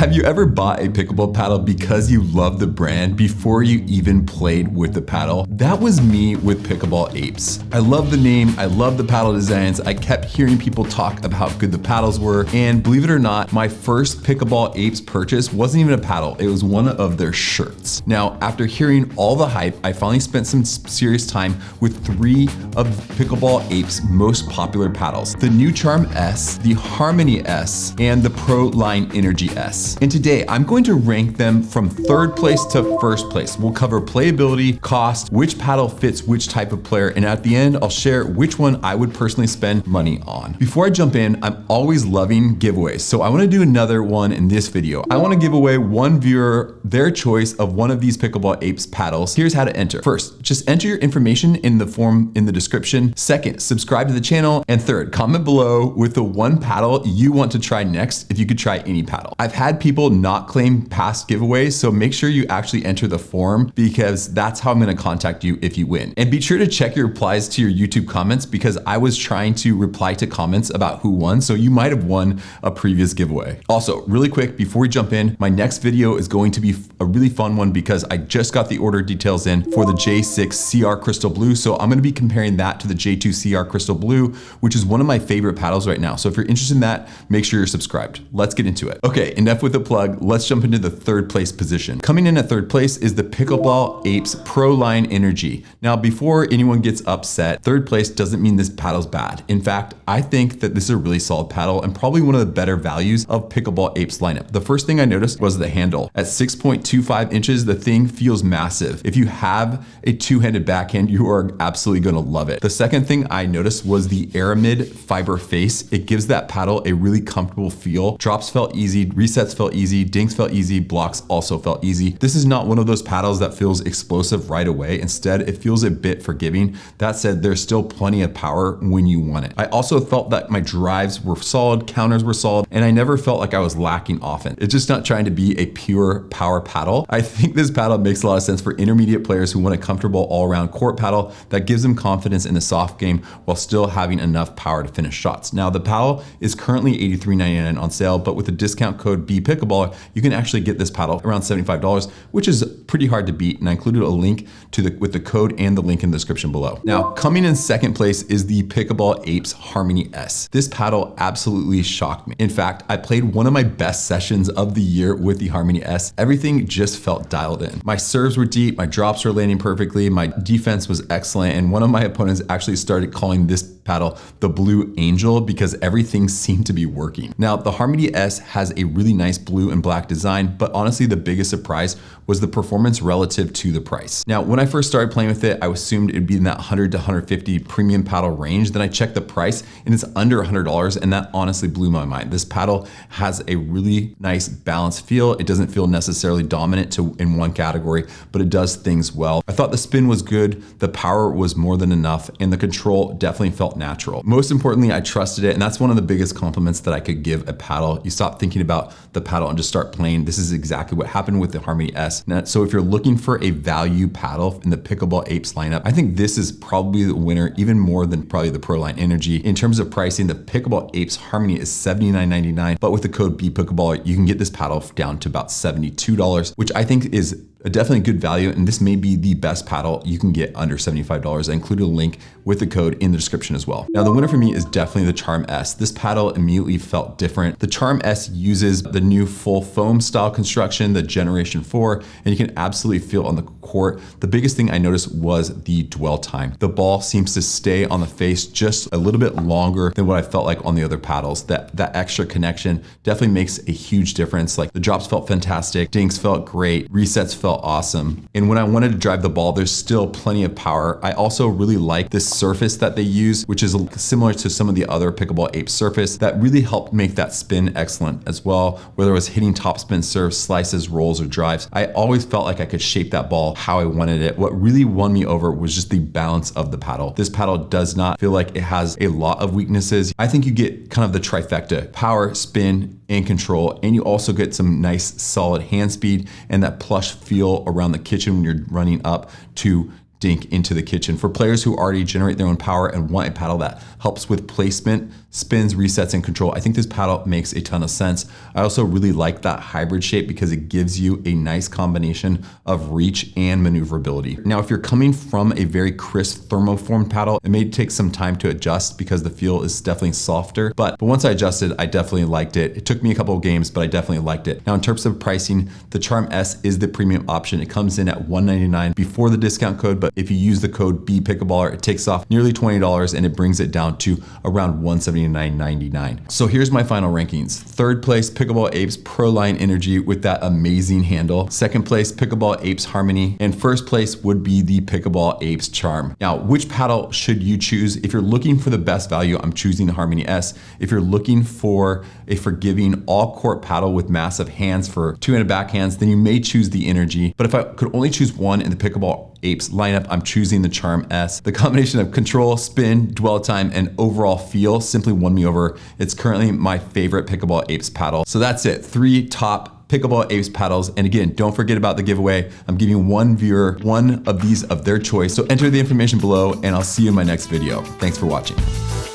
Have you ever bought a pickleball paddle because you love the brand before you even played with the paddle? That was me with Pickleball Apes. I love the name, I love the paddle designs. I kept hearing people talk about how good the paddles were, and believe it or not, my first Pickleball Apes purchase wasn't even a paddle, it was one of their shirts. Now, after hearing all the hype, I finally spent some serious time with 3 of Pickleball Apes' most popular paddles: the new Charm S, the Harmony S, and the Proline Energy S. And today, I'm going to rank them from 3rd place to 1st place. We'll cover playability, cost, which paddle fits which type of player, and at the end, I'll share which one I would personally spend money on. Before I jump in, I'm always loving giveaways, so I wanna do another one in this video. I wanna give away one viewer their choice of one of these Pickleball Apes paddles. Here's how to enter. First, just enter your information in the form in the description. Second, subscribe to the channel. And third, comment below with the one paddle you want to try next if you could try any paddle. I've had people not claim past giveaways, so make sure you actually enter the form because that's how I'm gonna contact you if you win. And be sure to check your replies to your YouTube comments because I was trying to reply to comments about who won, so you might have won a previous giveaway. Also, really quick, before we jump in, my next video is going to be a really fun one because I just got the order details in for the J6 CR Crystal Blue, so I'm gonna be comparing that to the J2 CR Crystal Blue, which is one of my favorite paddles right now. So if you're interested in that, make sure you're subscribed. Let's get into it. Okay, enough with the plug. Let's jump into the 3rd place position. Coming in at 3rd place is the Pickleball Apes Proline Energy. Now, before anyone gets upset, 3rd place doesn't mean this paddle's bad. In fact, I think that this is a really solid paddle and probably one of the better values of Pickleball Apes lineup. The first thing I noticed was the handle. At 6.25 inches, the thing feels massive. If you have a 2-handed backhand, you are absolutely gonna love it. The second thing I noticed was the Aramid fiber face. It gives that paddle a really comfortable feel. Drops felt easy, resets felt easy, dinks felt easy, blocks also felt easy. This is not one of those paddles that feels explosive right away. Instead, it feels a bit forgiving. That said, there's still plenty of power when you want it. I also felt that my drives were solid, counters were solid, and I never felt like I was lacking offense. It's just not trying to be a pure power paddle. I think this paddle makes a lot of sense for intermediate players who want a comfortable all-around court paddle that gives them confidence in the soft game while still having enough power to finish shots. Now, the paddle is currently $83.99 on sale, but with the discount code BPickleball, you can actually get this paddle around $75, which is pretty hard to beat. And I included a link to with the code and the link in the description below. Now, coming in 2nd place is the Pickleball Apes Harmony S. This paddle absolutely shocked me. In fact, I played one of my best sessions of the year with the Harmony S. Everything just felt dialed in. My serves were deep, my drops were landing perfectly, my defense was excellent, and one of my opponents actually started calling this paddle the Blue Angel because everything seemed to be working. Now, the Harmony S has a really nice blue and black design, but honestly, the biggest surprise was the performance relative to the price. Now, when I first started playing with it, I assumed it'd be in that 100 to 150 premium paddle range. Then I checked the price and it's under $100, and that honestly blew my mind. This paddle has a really nice balanced feel. It doesn't feel necessarily dominant in one category, but it does things well. I thought the spin was good, the power was more than enough, and the control definitely felt natural. Most importantly, I trusted it, and that's one of the biggest compliments that I could give a paddle. You stop thinking about the paddle and just start playing. This is exactly what happened with the Harmony S. Now, so if you're looking for a value paddle in the Pickleball Apes lineup, I think this is probably the winner, even more than probably the Proline Energy. In terms of pricing, the Pickleball Apes Harmony is $79.99, but with the code BPickleball, you can get this paddle down to about $72, which I think is a definitely good value, and this may be the best paddle you can get under $75. I included a link with the code in the description as well. Now, the winner for me is definitely the Charm S. This paddle immediately felt different. The Charm S uses the new full foam style construction, the Generation 4, and you can absolutely feel on the court. The biggest thing I noticed was the dwell time. The ball seems to stay on the face just a little bit longer than what I felt like on the other paddles. That extra connection definitely makes a huge difference. Like the drops felt fantastic, dinks felt great, resets felt awesome. And when I wanted to drive the ball, there's still plenty of power. I also really like this surface that they use, which is similar to some of the other Pickleball Apes surface that really helped make that spin excellent as well. Whether it was hitting topspin serves, slices, rolls, or drives, I always felt like I could shape that ball how I wanted it. What really won me over was just the balance of the paddle. This paddle does not feel like it has a lot of weaknesses. I think you get kind of the trifecta: power, spin, and control, and you also get some nice solid hand speed and that plush feel around the kitchen when you're running up to dink into the kitchen. For players who already generate their own power and want a paddle that helps with placement, spins, resets, and control. I think this paddle makes a ton of sense. I also really like that hybrid shape because it gives you a nice combination of reach and maneuverability. Now, if you're coming from a very crisp thermoformed paddle, it may take some time to adjust because the feel is definitely softer, but once I adjusted, I definitely liked it. It took me a couple of games, but I definitely liked it. Now, in terms of pricing, the Charm S is the premium option. It comes in at $199 before the discount code, but if you use the code BPickleballer, it takes off nearly $20 and it brings it down to around $179.99. So here's my final rankings. Third place, Pickleball Apes Proline Energy with that amazing handle. Second place, Pickleball Apes Harmony. And first place would be the Pickleball Apes Charm. Now, which paddle should you choose? If you're looking for the best value, I'm choosing the Harmony S. If you're looking for a forgiving all court paddle with massive hands for two-handed backhands, then you may choose the Energy. But if I could only choose one in the Pickleball Apes lineup, I'm choosing the Charm S. The combination of control, spin, dwell time, and overall feel simply won me over. It's currently my favorite Pickleball Apes paddle. So that's it, 3 top Pickleball Apes paddles. And again, don't forget about the giveaway. I'm giving one viewer one of these of their choice. So enter the information below and I'll see you in my next video. Thanks for watching.